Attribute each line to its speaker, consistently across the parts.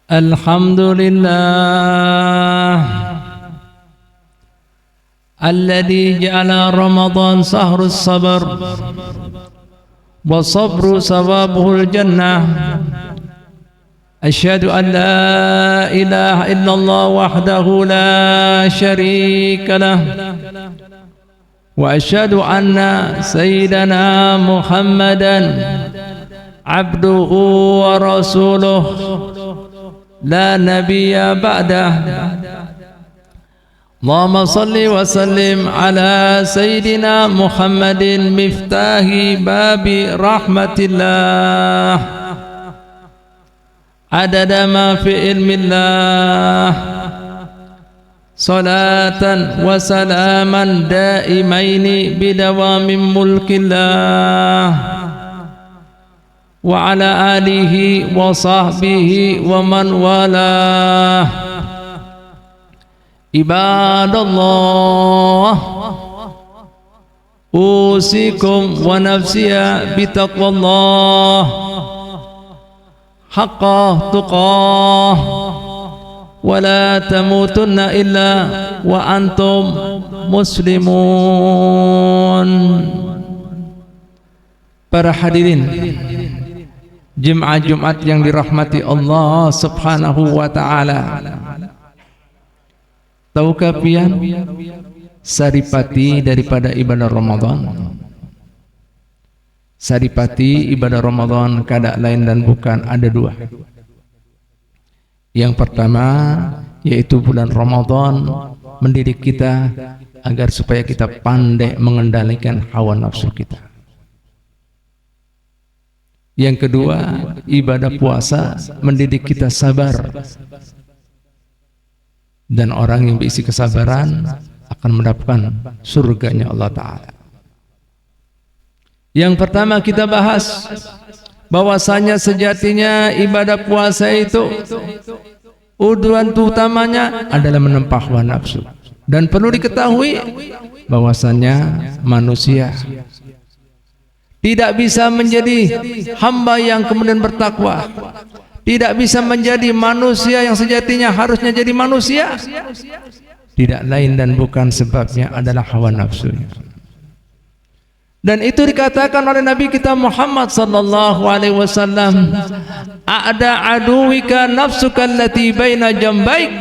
Speaker 1: Alhamdulillah alladzi ja'ala Ramadan sahrus sabr wa sabru sawabuhul jannah. Asyhadu an la ilaha illallah wahdahu la syarika lah wa asyhadu anna sayyidana Muhammadan abduhu wa rasuluh la nabiyya ba'dah. Allahumma salli wa sallim ala sayyidina Muhammadin miftahi babi rahmatillah adada ma fi ilmillah salatan wa salaman daimaini bidawamin mulkillah wa ala alihi wa sahbihi wa man walah. Ibadallah, usikum wa nafsiya bitaqwallah haqqa tuqah wa la tamutunna illa wa antum muslimun. Para hadirin jemaah Jumat yang dirahmati Allah Subhanahu wa taala, tahukah pian saripati daripada ibadah Ramadan? Saripati ibadah Ramadan kada lain dan bukan ada dua. Yang pertama yaitu bulan Ramadan mendidik kita agar supaya kita pandai mengendalikan hawa nafsu kita. Yang kedua, ibadah puasa mendidik kita sabar, dan orang yang berisi kesabaran akan mendapatkan surganya Allah Ta'ala. Yang pertama kita bahas bahwasanya sejatinya ibadah puasa itu tujuan utamanya adalah menempah hawa nafsu, dan perlu diketahui bahwasanya manusia tidak bisa menjadi hamba yang kemudian bertakwa, tidak bisa menjadi manusia yang sejatinya harusnya jadi manusia, tidak lain dan bukan sebabnya adalah hawa nafsunya. Dan itu dikatakan oleh Nabi kita Muhammad sallallahu alaihi wasallam, "A'da aduwika nafsuka allati baina jambaik."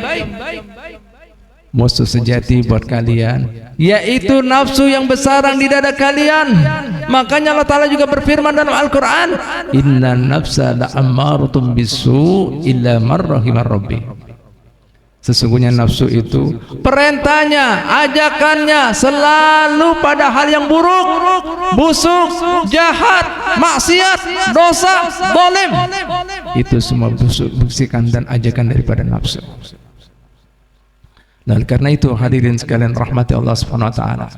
Speaker 1: Musuh sejati buat kalian yaitu nafsu yang bersarang di dada kalian. Makanya Allah Ta'ala juga berfirman dalam Al-Quran, "Inna nafsa la'ammarutum bisu illa marrahimar rabbi." Sesungguhnya nafsu itu perintahnya, ajakannya selalu pada hal yang buruk, busuk, jahat, maksiat, dosa, zalim. Itu semua bisikan dan ajakan daripada nafsu. Dan karena itu hadirin sekalian rahmati Allah Subhanahu wa taala,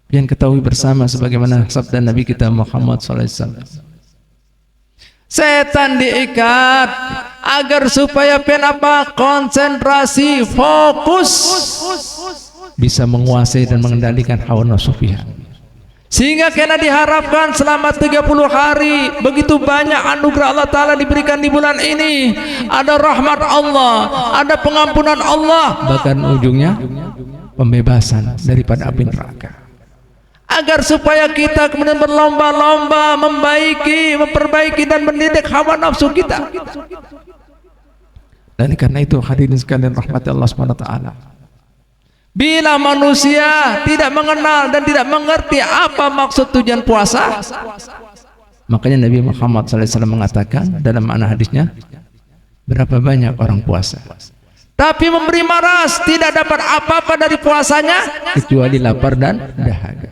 Speaker 1: yang ketahui bersama sebagaimana sabda Nabi kita Muhammad sallallahu alaihi wasallam, setan diikat agar supaya konsentrasi, fokus, bisa menguasai dan mengendalikan hawa nafsu pihak. Sehingga kena diharapkan selama 30 hari begitu banyak anugerah Allah Ta'ala diberikan di bulan ini. Ada rahmat Allah, ada pengampunan Allah, bahkan ujungnya pembebasan daripada api neraka. Agar supaya kita kemudian berlomba-lomba memperbaiki dan mendidik hawa nafsu kita. Dan karena itu hadirin sekalian rahmati Allah Subhanahu wa taala, bila manusia tidak mengenal dan tidak mengerti apa maksud tujuan puasa, makanya Nabi Muhammad SAW mengatakan dalam makna hadisnya, berapa banyak orang puasa tapi memberi maras, tidak dapat apa-apa dari puasanya kecuali lapar dan dahaga.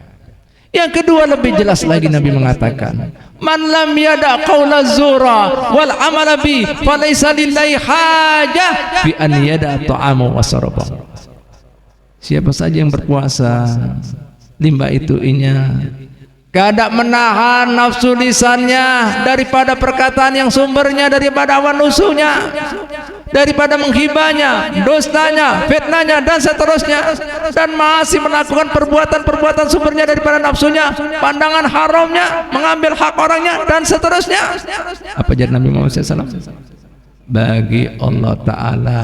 Speaker 1: Yang kedua lebih jelas lagi Nabi mengatakan, man lam yada qaula zura wal amala bi falaysa lillahi hajah bi an yada ta'amu wa sarabahu. Siapa saja yang berpuasa limba itu inya, kada menahan nafsu lisannya daripada perkataan yang sumbernya daripada hawa nafsunya, daripada menghibahnya, dustanya, fitnahnya dan seterusnya, dan masih melakukan perbuatan-perbuatan sumbernya daripada nafsunya, pandangan haramnya, mengambil hak orangnya dan seterusnya. Apa jadi Nabi Muhammad SAW? bagi Allah Ta'ala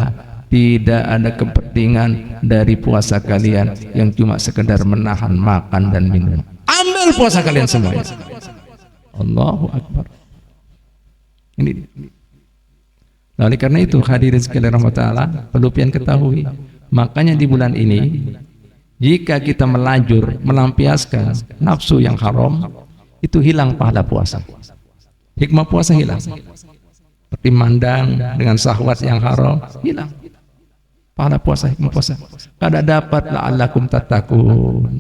Speaker 1: tidak ada kepentingan dari puasa kalian yang cuma sekedar menahan makan dan minum. Ambil puasa kalian semuanya. Allahu Akbar. Ini. Nah, oleh karena itu hadirin sekalian rahmat Allah, perlu pian ketahui, makanya di bulan ini jika kita melajur melampiaskan nafsu yang haram, itu hilang pahala puasa. Hikmah puasa hilang. Seperti mandang dengan syahwat yang haram, hilang. Pahala puasa, hikmah puasa. Kada dapat la'allakum tattaqun.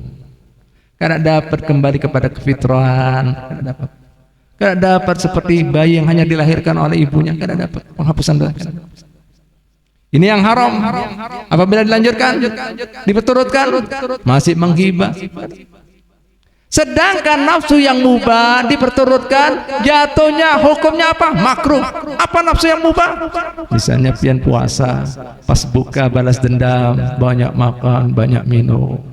Speaker 1: Kada dapat kembali kepada kefitrahan, kada dapat. Kada dapat seperti bayi yang hanya dilahirkan oleh ibunya, kada dapat penghapusan dosa. Ini yang haram. Apabila dilanjutkan, diperturutkan, masih menghibah. Sedangkan nafsu yang mubah diperturutkan, jatuhnya hukumnya apa? Makruh. Apa nafsu yang mubah? Misalnya pian puasa, pas buka balas dendam, banyak makan, banyak minum.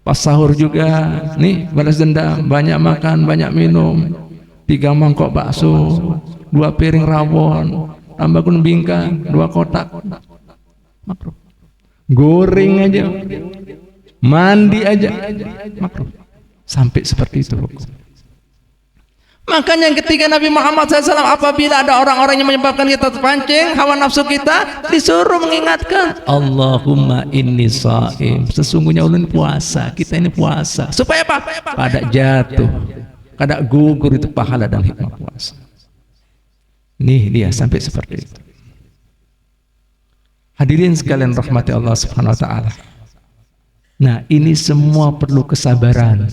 Speaker 1: Pas sahur juga, nih balas dendam, banyak makan, banyak minum. 3 mangkok bakso, 2 piring rawon, tambah kun bingkang, 2 kotak. Makruh. Goreng aja, mandi aja, makruh. Sampai seperti itu hukum. Makanya ketika Nabi Muhammad SAW apabila ada orang-orang yang menyebabkan kita terpancing hawa nafsu kita, disuruh mengingatkan, Allahumma inni shaim, sesungguhnya ulun puasa, kita ini puasa. Supaya apa? Pada jatuh, kada gugur itu pahala dan hikmah puasa. Nih dia sampai seperti itu. Hadirin sekalian rahmati Allah Subhanahu wa taala. Nah, ini semua perlu kesabaran.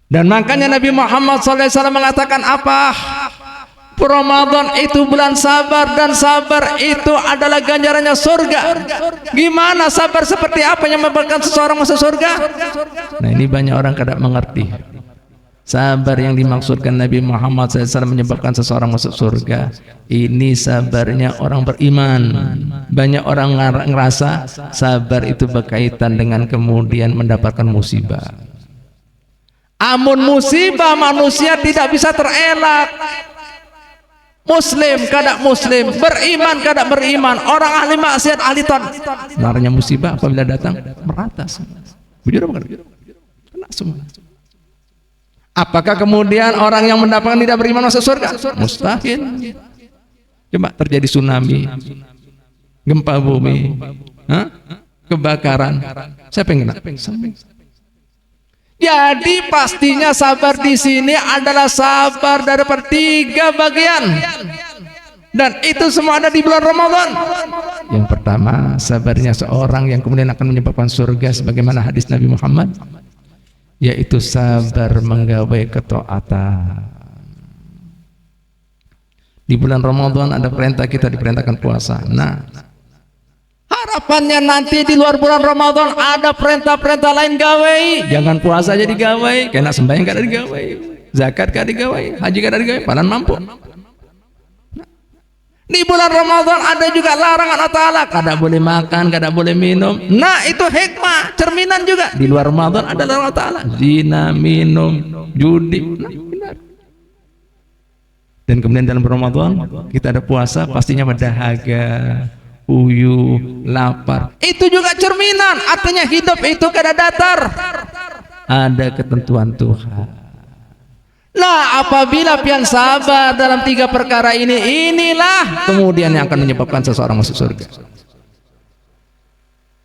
Speaker 1: Dan makanya Nabi Muhammad SAW mengatakan apa? Ramadan itu bulan sabar, dan sabar itu adalah ganjarannya surga. Gimana sabar seperti apa yang membuatkan seseorang masuk surga? Nah, ini banyak orang kadang mengerti. Sabar yang dimaksudkan Nabi Muhammad SAW menyebabkan seseorang masuk surga, ini sabarnya orang beriman. Banyak orang ngerasa sabar itu berkaitan dengan kemudian mendapatkan musibah. Amun musibah manusia tidak bisa terelak. Muslim kada muslim, beriman kada beriman, orang ahli maksiat ahli taat. Sebenarnya musibah apabila datang merata semua. Bujur apa? Kena semua. Apakah kemudian orang yang mendapatkan tidak beriman masuk surga? Mustahil. Coba terjadi tsunami, gempa bumi, kebakaran, siapa yang kena? Jadi pastinya sabar di sini adalah sabar daripada 3 bagian, dan itu semua ada di bulan Ramadan. Yang pertama, sabarnya seorang yang kemudian akan menyebabkan surga sebagaimana hadis Nabi Muhammad, yaitu sabar menggapai ketaatan. Di bulan Ramadan ada perintah, kita diperintahkan puasa. Nah, harapannya nanti di luar bulan Ramadan ada perintah-perintah lain gawe. Jangan puasa aja digawe, kena sembahyang kada digawe, zakat kada digawe, haji kada digawe, padan mampu. Di bulan Ramadan ada juga larangan Allah Ta'ala, kada boleh makan, kada boleh minum. Nah, itu hikmah, cerminan juga. Di luar Ramadan ada larangan Allah Ta'ala, zina, minum, judi. Nah, benar. Dan kemudian dalam Ramadan kita ada puasa, pastinya berdahaga, uyu, lapar. Itu juga cerminan, artinya hidup itu kada datar. Ada ketentuan Tuhan. Nah, apabila pian sabar dalam 3 perkara ini, inilah kemudian yang akan menyebabkan seseorang masuk surga.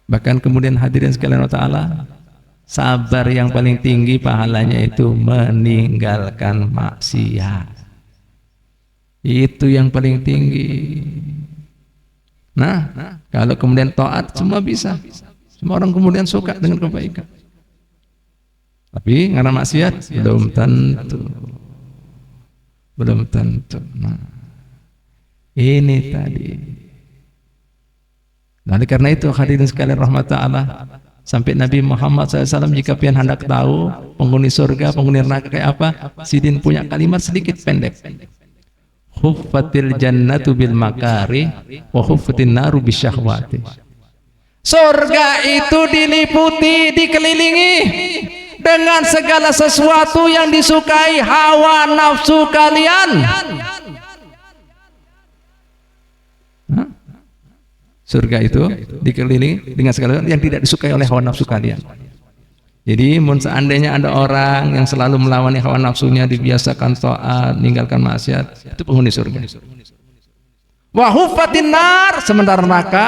Speaker 1: Bahkan kemudian hadirin sekalian Allah Ta'ala, sabar yang paling tinggi pahalanya itu meninggalkan maksiat. Itu yang paling tinggi. Nah, kalau kemudian taat semua bisa. Semua orang kemudian suka dengan kebaikan. Tapi karena maksiat belum tentu. Belum tentu. Nah, ini tadi. Nah, karena itu hadirin sekalian rahmat Allah, sampai Nabi Muhammad SAW jika pian hendak tahu penghuni surga, penghuni neraka kayak apa, Sidin punya kalimat sedikit pendek. Huffatil jannatu bil makari wa huffatin naru bisyahwati. Surga itu diliputi, dikelilingi dengan segala sesuatu yang disukai hawa nafsu kalian. Surga itu dikelilingi dengan segala yang tidak disukai oleh hawa nafsu kalian. Jadi seandainya ada orang yang selalu melawan hawa nafsunya, dibiasakan taat, meninggalkan maksiat, itu penghuni surga. Wa huffatin nar, sementara neraka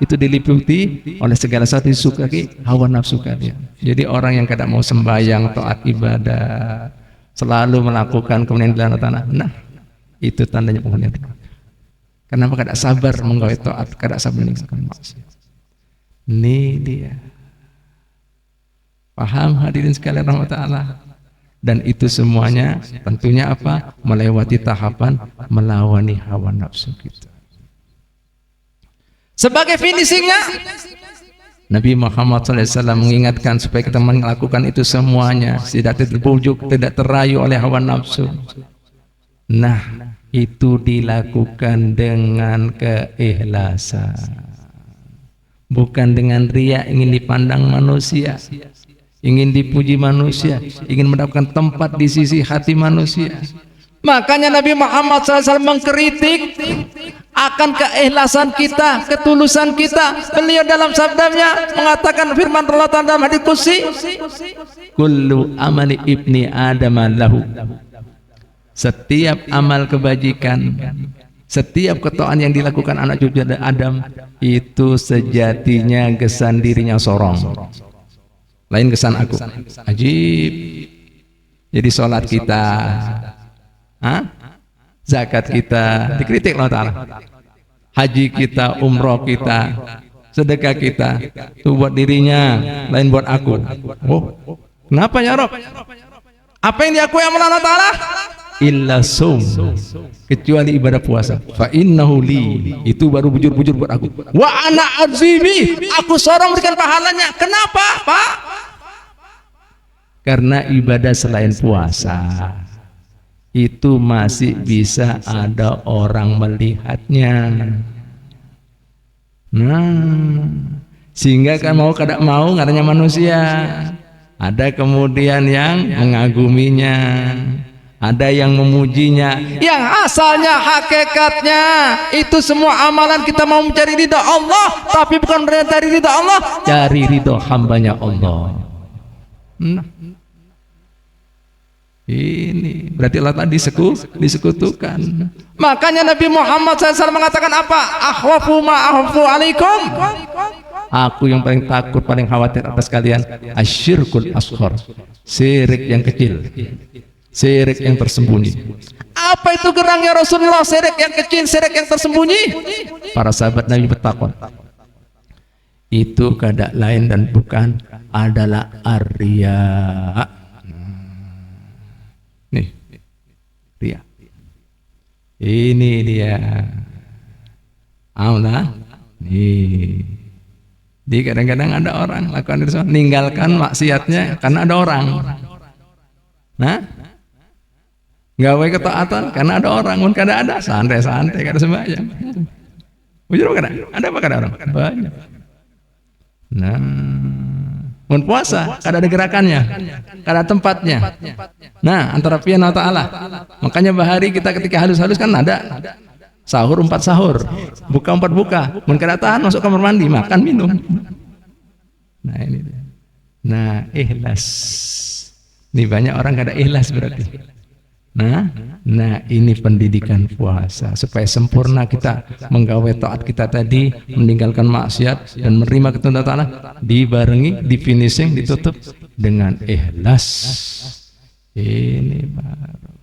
Speaker 1: itu diliputi oleh segala sesuatu disukai hawa nafsu kalian. Jadi orang yang kadang mau sembahyang, taat ibadah, selalu melakukan kemudian di tanah, nah itu tandanya penghuni neraka. Kenapa kadang sabar menggawe taat, kadang sabar meninggalkan maksiat. Ini dia. Paham hadirin sekalian rahmat Allah. Dan itu semuanya tentunya apa? Melewati tahapan melawani hawa nafsu kita. Sebagai finishingnya, Nabi Muhammad SAW mengingatkan supaya kita melakukan itu semuanya, tidak terbujuk, tidak terayu oleh hawa nafsu. Nah, itu dilakukan dengan keikhlasan, bukan dengan riya, ingin dipandang manusia, ingin dipuji manusia, ingin mendapatkan tempat di sisi hati manusia. Makanya Nabi Muhammad SAW mengkritik akan keikhlasan kita, ketulusan kita. Beliau dalam sabdanya mengatakan firman Allah dalam hadits qudsi, kullu amali ibni adam lahu. Setiap amal kebajikan, setiap ketaatan yang dilakukan anak cucu Adam itu sejatinya gesan dirinya sorong, lain gesan aku. Ajib. Jadi sholat kita, zakat kita dikritik Allah Ta'ala, haji kita, umroh kita, sedekah kita itu buat dirinya, lain buat aku. Oh, kenapa ya Rob? Apa yang diakui Allah Ta'ala? Illa sum, kecuali ibadah puasa. Fa innahu li, itu baru bujur-bujur buat aku. Wa ana azibi, aku seorang memberikan pahalanya. Kenapa, Pak? Karena ibadah selain puasa itu masih bisa ada orang melihatnya. Nah, sehingga kan mau kada mau ngaranya manusia. Ada kemudian yang mengaguminya, ada yang memujinya, yang asalnya hakikatnya itu semua amalan kita mau mencari ridha Allah, tapi bukan mencari ridha Allah, cari ridha hambanya Allah. Nah, ini berarti Allah tadi disekutukan. Makanya Nabi Muhammad SAW mengatakan apa? Akhwafu ma akhwafu alaikum, aku yang paling takut, paling khawatir atas kalian asyirkul asghar, syirik yang kecil, syirik yang tersembunyi. Apa itu gerangnya Rasulullah? Syirik yang kecil, syirik yang tersembunyi. Para sahabat Nabi bertakwa, itu kada lain dan bukan adalah arya. Nih, riya. Ini dia. Allah. Nih. Di kadang-kadang ada orang lakukan itu, meninggalkan maksiatnya karena ada orang. Nah, gawe ketaatan karena ada orang. Pun kada ada, santai-santai kada sembahyang. Bujur kada? Ada apa kada orang? Banyak. Nah, pun puasa kada ada gerakannya, kada ada tempatnya. Nah, antara pian Allah Ta'ala. Makanya bahari kita ketika halus-halus kan ada sahur 4 sahur, buka 4 buka, mun kada tahan masuk kamar mandi, makan minum. Nah ini dia. Nah, ikhlas. Ini banyak orang kada ikhlas berarti. Nah ini pendidikan puasa supaya sempurna kita menggawe taat kita tadi, meninggalkan maksiat dan menerima ketentuan Allah, dibarengi, di finishing, ditutup dengan ikhlas. Ini baru.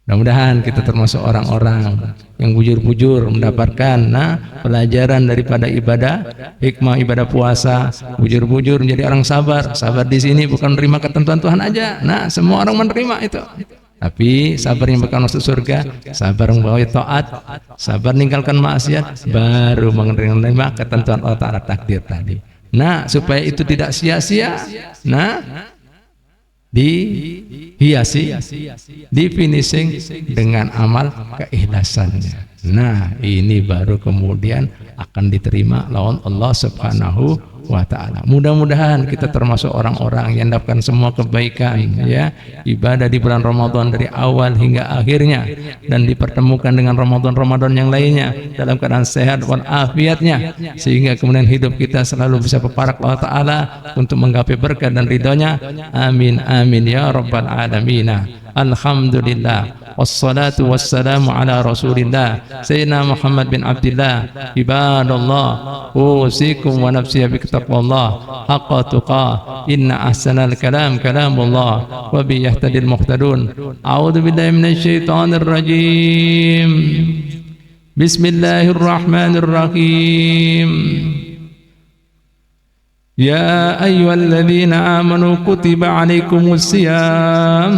Speaker 1: Mudah-mudahan kita termasuk orang-orang yang bujur-bujur mendapatkan pelajaran daripada ibadah, hikmah ibadah puasa, bujur-bujur menjadi orang sabar. Sabar di sini bukan menerima ketentuan Tuhan aja. Nah, semua orang menerima itu. Tapi sabar yang bakal masuk surga, sabar membawa taat, sabar meninggalkan maksiat, baru menerima ketentuan Allah Ta'ala, takdir tadi. Nah, supaya itu tidak sia-sia, dihiasi, di finishing dengan amal keikhlasannya. Nah, ini baru kemudian akan diterima lawan Allah Subhanahu wa taala. Mudah-mudahan kita termasuk orang-orang yang mendapatkan semua kebaikan ya, ibadah di bulan Ramadan dari awal hingga akhirnya, dan dipertemukan dengan Ramadan yang lainnya dalam keadaan sehat walafiatnya, sehingga kemudian hidup kita selalu bisa berparak Allah taala untuk menggapai berkah dan ridhonya. Amin amin ya rabbal alamin. Alhamdulillah wassalatu wassalamu ala rasulillah sayyidina Muhammad bin Abdillah. Ibadallah, usikum wa nafsi bittaqwallah haqqa tuqah. Inna ahsanal kalam kalamullah wa bi yahtadil muhtadun. A'udzu billahi minasy syaithanir rajim. Bismillahirrahmanirrahim. Ya ayyuhalladzina amanu kutiba alaikumus siyam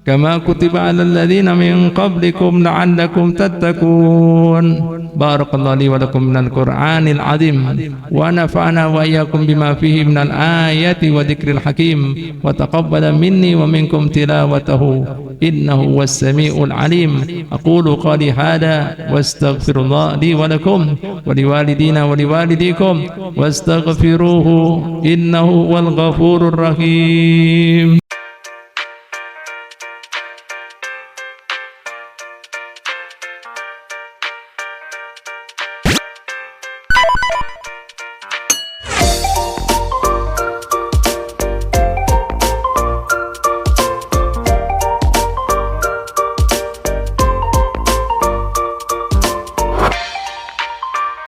Speaker 1: kama kutiba alal ladzina min qablikum la'allakum tattaqun. Barakallahu li wa lakum minal Qur'anil azim wa nafa'ana wa iyyakum bima fihi minal ayati wa dzikril hakim wa taqabbala minni wa minkum tilawatahu innahu was-sami'ul alim. Aqulu qali hada wastaghfirullah li wa lakum wa liwalidina wa liwalidikum wastaghfiruhu innahu wal ghafurur rahim.